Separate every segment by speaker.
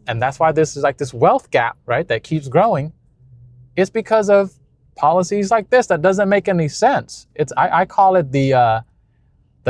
Speaker 1: and that's why this is like this wealth gap, right, that keeps growing. It's because of policies like this that doesn't make any sense. I call it the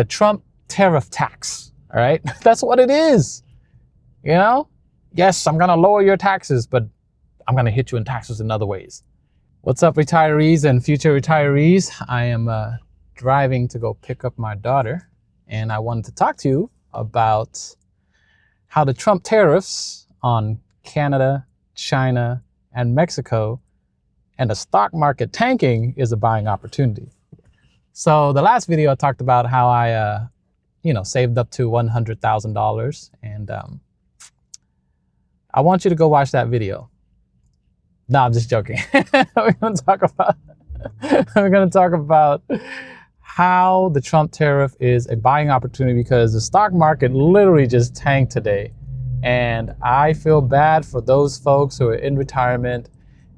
Speaker 1: Trump tariff tax. All right, that's what it is. You know, yes, I'm gonna lower your taxes, but I'm gonna hit you in taxes in other ways. What's up, retirees and future retirees? I am driving to go pick up my daughter, and I wanted to talk to you about how the Trump tariffs on Canada, China, and Mexico and the stock market tanking is a buying opportunity. So the last video I talked about how I, saved up to $100,000, and I want you to go watch that video. No, I'm just joking. We're going to talk about how the Trump tariff is a buying opportunity, because the stock market literally just tanked today. And I feel bad for those folks who are in retirement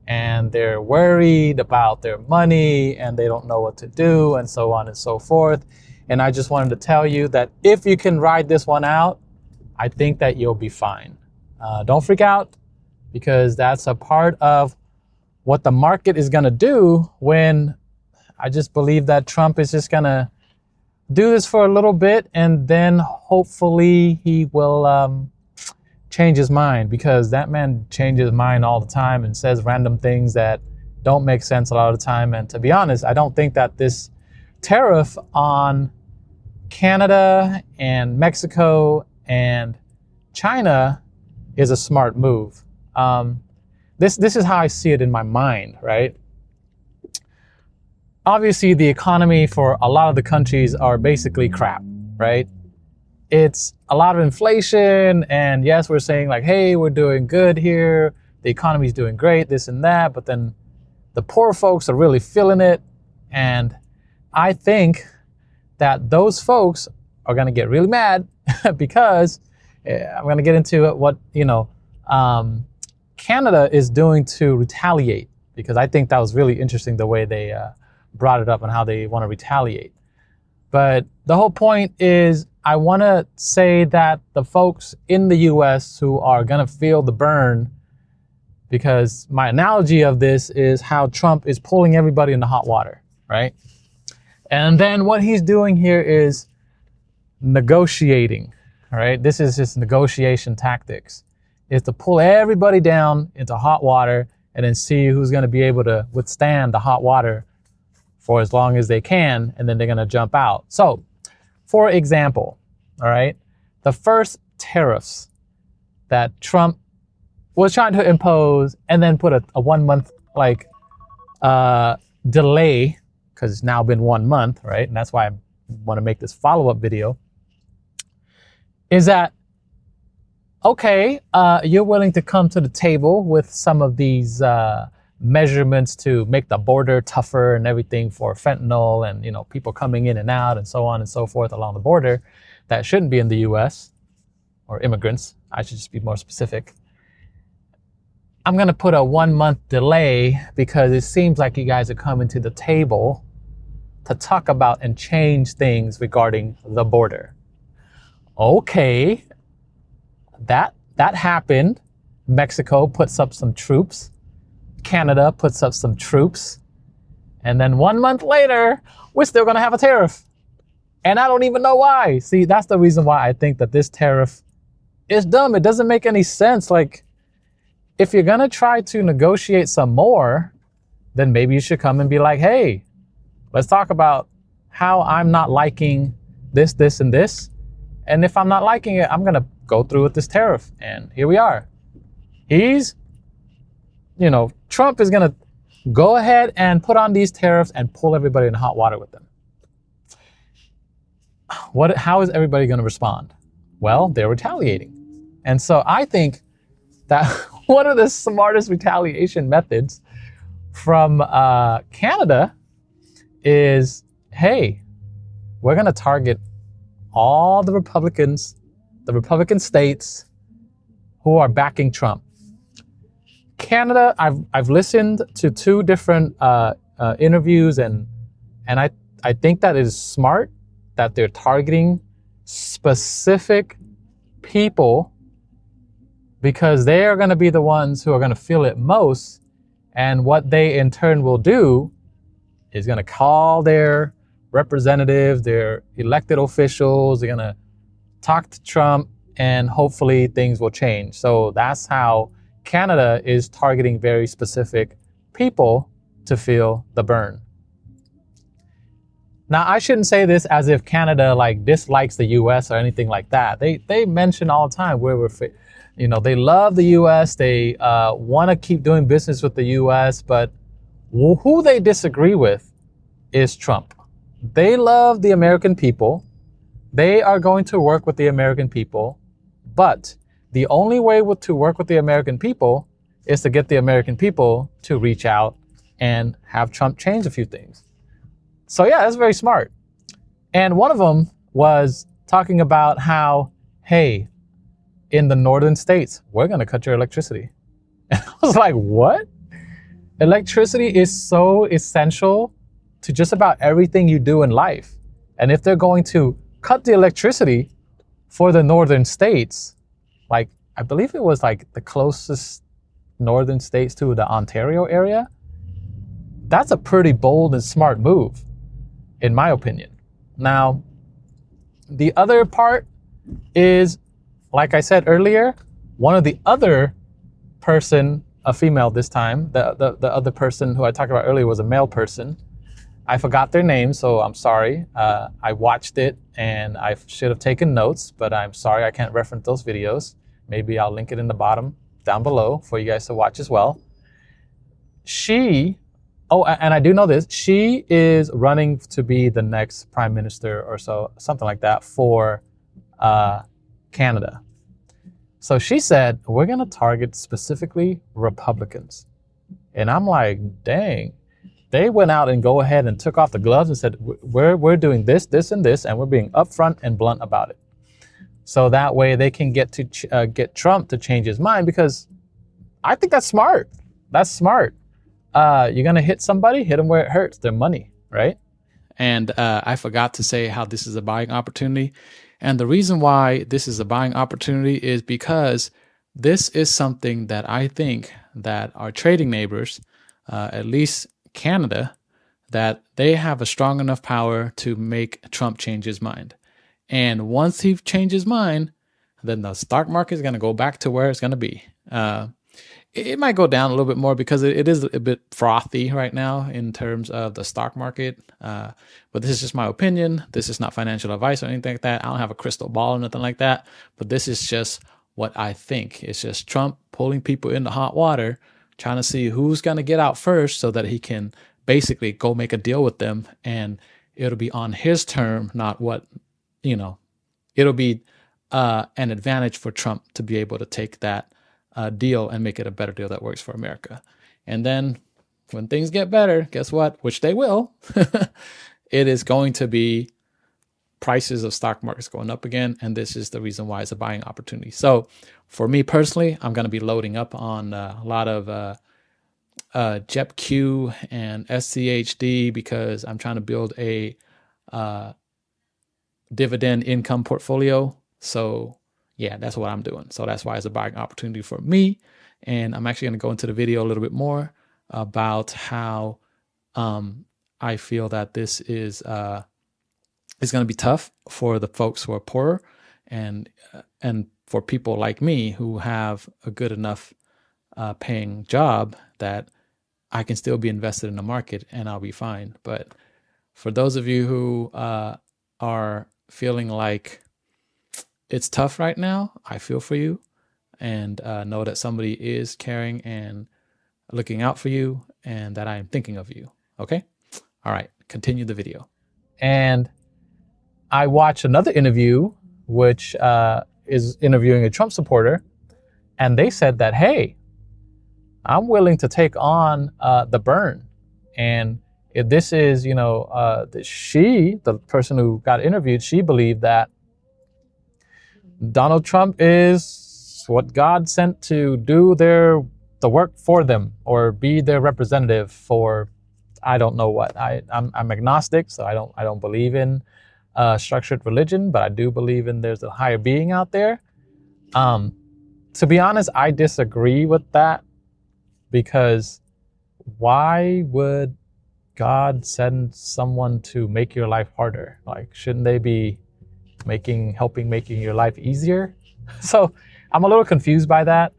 Speaker 1: and they're worried about their money and they don't know what to do and so on and so forth. And I just wanted to tell you that if you can ride this one out, I think that you'll be fine. Don't freak out, because that's a part of what the market is going to do when I just believe that Trump is just going to do this for a little bit, and then hopefully he will change his mind, because that man changes his mind all the time and says random things that don't make sense a lot of the time. And to be honest, I don't think that this tariff on Canada and Mexico and China is a smart move. This is how I see it in my mind, right? Obviously, the economy for a lot of the countries are basically crap, right? It's a lot of inflation, and yes, we're saying like, hey, we're doing good here, the economy's doing great, this and that, but then the poor folks are really feeling it. And I think that those folks are going to get really mad because I'm going to get into what, Canada is doing to retaliate, because I think that was really interesting the way they brought it up and how they want to retaliate. But the whole point is, I want to say that the folks in the US who are going to feel the burn, because my analogy of this is how Trump is pulling everybody into hot water, right? And then what he's doing here is negotiating, all right? This is just negotiation tactics, is to pull everybody down into hot water and then see who's going to be able to withstand the hot water for as long as they can, and then they're going to jump out. So, for example, all right, the first tariffs that Trump was trying to impose and then put a 1 month delay, because it's now been 1 month, right? And that's why I want to make this follow-up video, is that, okay, you're willing to come to the table with some of these measurements to make the border tougher and everything for fentanyl and, people coming in and out and so on and so forth along the border that shouldn't be in the US, or immigrants, I should just be more specific. I'm going to put a 1 month delay because it seems like you guys are coming to the table to talk about and change things regarding the border. Okay, that happened. Mexico puts up some troops. Canada puts up some troops. And then 1 month later, we're still going to have a tariff. And I don't even know why. See, that's the reason why I think that this tariff is dumb. It doesn't make any sense. Like, if you're going to try to negotiate some more, then maybe you should come and be like, hey, let's talk about how I'm not liking this, this, and this. And if I'm not liking it, I'm going to go through with this tariff. And here we are. Trump is going to go ahead and put on these tariffs and pull everybody in hot water with them. How is everybody going to respond? Well, they're retaliating. And so I think that one of the smartest retaliation methods from Canada is, hey, we're going to target all the Republicans, the Republican states who are backing Trump. Canada, I've listened to 2 different interviews, and I think that is smart that they're targeting specific people because they are going to be the ones who are going to feel it most. And what they in turn will do is going to call their representatives, their elected officials. They're going to talk to Trump, and hopefully things will change. So that's how Canada is targeting very specific people to feel the burn. Now, I shouldn't say this as if Canada like dislikes the U.S. or anything like that. They mention all the time where they love the U.S. They want to keep doing business with the U.S. But who they disagree with is Trump. They love the American people. They are going to work with the American people. But the only way to work with the American people is to get the American people to reach out and have Trump change a few things. So yeah, that's very smart. And one of them was talking about how, hey, in the northern states, we're going to cut your electricity. And I was like, what? Electricity is so essential to just about everything you do in life. And if they're going to cut the electricity for the northern states, like I believe it was like the closest northern states to the Ontario area, that's a pretty bold and smart move, in my opinion. Now, the other part is, like I said earlier, one of the other person, a female this time, the other person who I talked about earlier was a male person. I forgot their name, so I'm sorry. I watched it and I should have taken notes, but I'm sorry I can't reference those videos. Maybe I'll link it in the bottom down below for you guys to watch as well. And I do know this, she is running to be the next prime minister or so, something like that, for Canada. So she said, we're going to target specifically Republicans. And I'm like, dang. They went out and go ahead and took off the gloves and said, we're doing this, this, and this, and we're being upfront and blunt about it. So that way they can get Trump to change his mind, because I think that's smart. That's smart. You're going to hit somebody, hit them where it hurts, their money, right? And I forgot to say how this is a buying opportunity. And the reason why this is a buying opportunity is because this is something that I think that our trading neighbors, at least Canada, that they have a strong enough power to make Trump change his mind. And once he changes his mind, then the stock market is going to go back to where it's going to be. It might go down a little bit more because it is a bit frothy right now in terms of the stock market. But this is just my opinion. This is not financial advice or anything like that. I don't have a crystal ball or nothing like that. But this is just what I think. It's just Trump pulling people into hot water, trying to see who's going to get out first so that he can basically go make a deal with them. And it'll be on his term, not what, it'll be an advantage for Trump to be able to take that deal and make it a better deal that works for America. And then when things get better, guess what? Which they will. It is going to be prices of stock markets going up again. And this is the reason why it's a buying opportunity. So for me personally, I'm going to be loading up on a lot of JEPQ and SCHD because I'm trying to build a dividend income portfolio. So yeah, that's what I'm doing. So that's why it's a buying opportunity for me. And I'm actually going to go into the video a little bit more about how I feel that this is going to be tough for the folks who are poorer and for people like me who have a good enough paying job that I can still be invested in the market and I'll be fine. But for those of you who are feeling like it's tough right now, I feel for you, and know that somebody is caring and looking out for you and that I am thinking of you. Okay? All right, continue the video. And I watched another interview, which is interviewing a Trump supporter, and they said that, hey, I'm willing to take on the burn. And if this is, the person who got interviewed, she believed that Donald Trump is what God sent to do the work for them or be their representative for, I don't know what. I'm agnostic, so I don't believe in structured religion, but I do believe in there's a higher being out there. To be honest, I disagree with that, because why would God send someone to make your life harder? Like, shouldn't they be helping making your life easier? So I'm a little confused by that.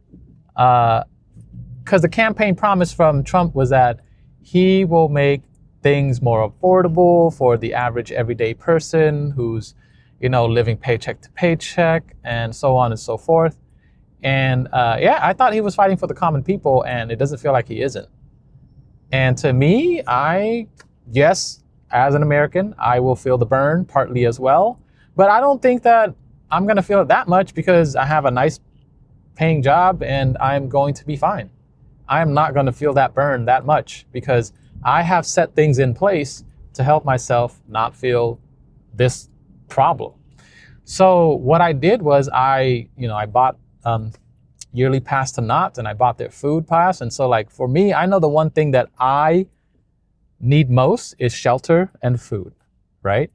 Speaker 1: Because the campaign promise from Trump was that he will make things more affordable for the average everyday person who's, living paycheck to paycheck and so on and so forth. And yeah, I thought he was fighting for the common people, and it doesn't feel like he isn't. And to me, yes, as an American, I will feel the burn partly as well. But I don't think that I'm going to feel it that much, because I have a nice paying job and I'm going to be fine. I'm not going to feel that burn that much, because I have set things in place to help myself not feel this problem. So what I did was I bought yearly pass to Knott's, and I bought their food pass. And so, like, for me, I know the one thing that I need most is shelter and food, right?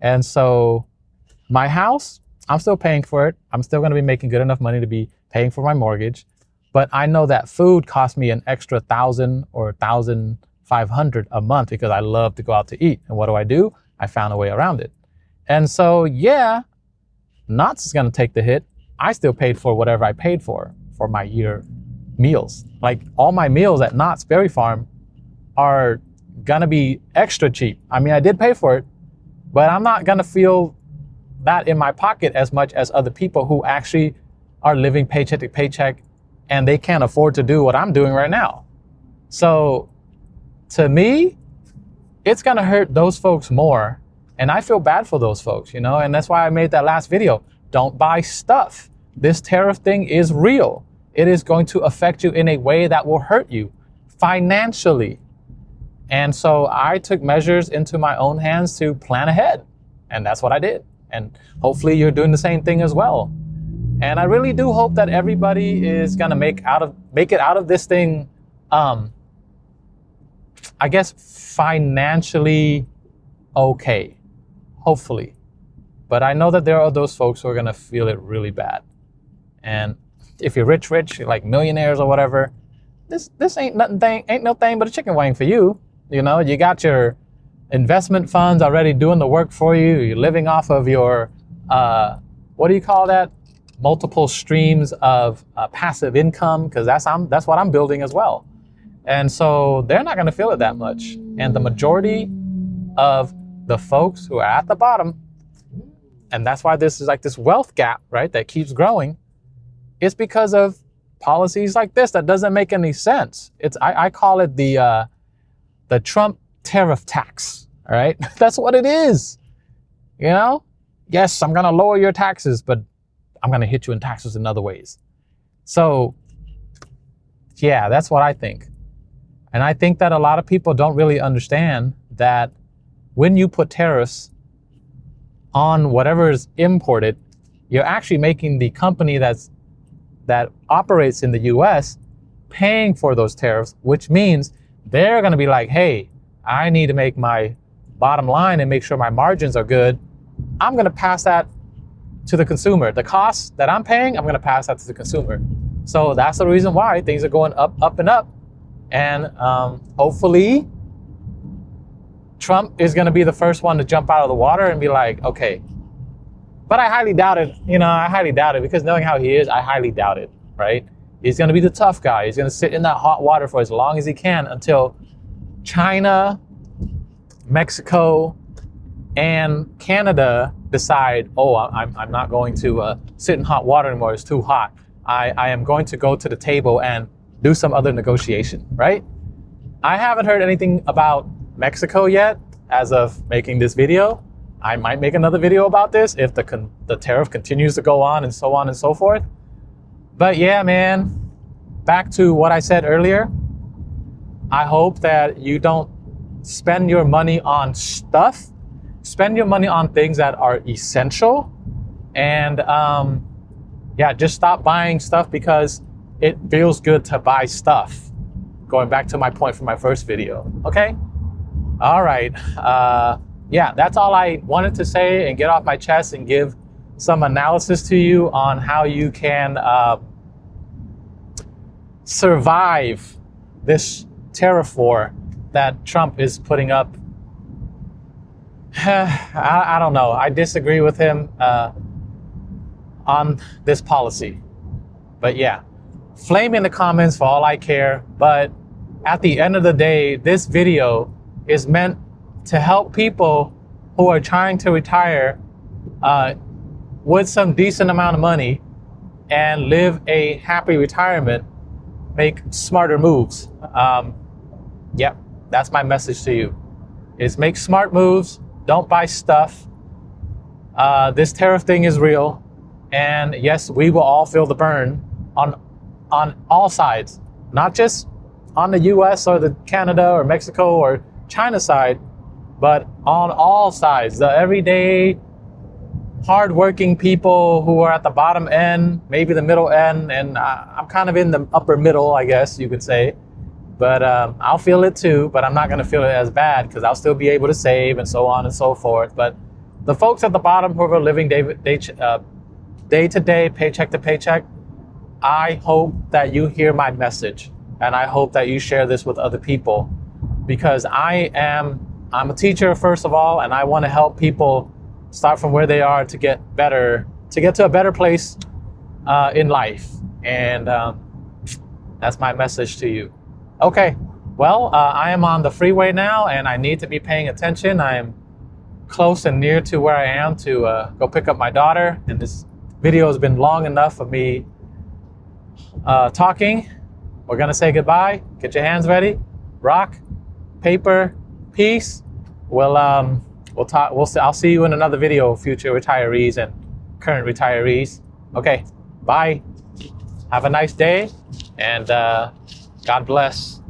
Speaker 1: And so my house, I'm still paying for it. I'm still going to be making good enough money to be paying for my mortgage. But I know that food costs me an extra $1,000 or $1,500 a month, because I love to go out to eat. And what do? I found a way around it. And so, yeah, Knott's is going to take the hit. I still paid for whatever I paid for my year meals. Like, all my meals at Knott's Berry Farm are going to be extra cheap. I mean, I did pay for it, but I'm not going to feel that in my pocket as much as other people who actually are living paycheck to paycheck, and they can't afford to do what I'm doing right now. So to me, it's going to hurt those folks more. And I feel bad for those folks, and that's why I made that last video. Don't buy stuff. This tariff thing is real. It is going to affect you in a way that will hurt you financially. And so I took measures into my own hands to plan ahead. And that's what I did. And hopefully you're doing the same thing as well. And I really do hope that everybody is going to make it out of this thing, I guess, financially okay. Hopefully. But I know that there are those folks who are going to feel it really bad. And if you're rich, like millionaires or whatever, this ain't no thing but a chicken wing for you. You got your investment funds already doing the work for you. You're living off of your, what do you call that? Multiple streams of passive income, because that's what I'm building as well. And so they're not going to feel it that much. And the majority of the folks who are at the bottom, and that's why this is like this wealth gap, right, that keeps growing, it's because of policies like this that doesn't make any sense. I call it the Trump tariff tax, all right? That's what it is, Yes, I'm going to lower your taxes, but I'm going to hit you in taxes in other ways. So, yeah, that's what I think. And I think that a lot of people don't really understand that when you put tariffs on whatever is imported, you're actually making the company that operates in the US paying for those tariffs, which means they're going to be like, hey, I need to make my bottom line and make sure my margins are good. I'm going to pass that to the consumer. The costs that I'm paying, I'm going to pass that to the consumer. So that's the reason why things are going up and up. And hopefully Trump is going to be the first one to jump out of the water and be like, okay. But I highly doubt it. I highly doubt it, because knowing how he is, I highly doubt it, right? He's going to be the tough guy. He's going to sit in that hot water for as long as he can until China, Mexico, and Canada decide, oh, I'm not going to sit in hot water anymore. It's too hot. I am going to go to the table and do some other negotiation, right? I haven't heard anything about Mexico yet as of making this video. I might make another video about this if the tariff continues to go on and so forth. But yeah, man, back to what I said earlier. I hope that you don't spend your money on stuff. Spend your money on things that are essential. And yeah, just stop buying stuff because it feels good to buy stuff. Going back to my point from my first video, okay? All right, yeah, that's all I wanted to say and get off my chest and give some analysis to you on how you can survive this tariff war that Trump is putting up. I don't know. I disagree with him on this policy. But yeah, flame in the comments for all I care. But at the end of the day, this video is meant to help people who are trying to retire with some decent amount of money and live a happy retirement, make smarter moves. Yep, that's my message to you, is make smart moves. Don't buy stuff. This tariff thing is real. And yes, we will all feel the burn on all sides, not just on the US or the Canada or Mexico or China side, but on all sides. The everyday hardworking people who are at the bottom end, maybe the middle end, and I'm kind of in the upper middle, I guess you could say. But I'll feel it too, but I'm not gonna feel it as bad because I'll still be able to save and so on and so forth. But the folks at the bottom who are living day to day, paycheck to paycheck, I hope that you hear my message, and I hope that you share this with other people, because I'm a teacher first of all, and I want to help people start from where they are to get better, to get to a better place in life. And that's my message to you. Okay, well, I am on the freeway now and I need to be paying attention. I am close and near to where I am to go pick up my daughter, and this video has been long enough of me talking. We're gonna say goodbye. Get your hands ready. Rock, paper, peace. We'll talk. I'll see you in another video, future retirees and current retirees. Okay, bye. Have a nice day, and God bless.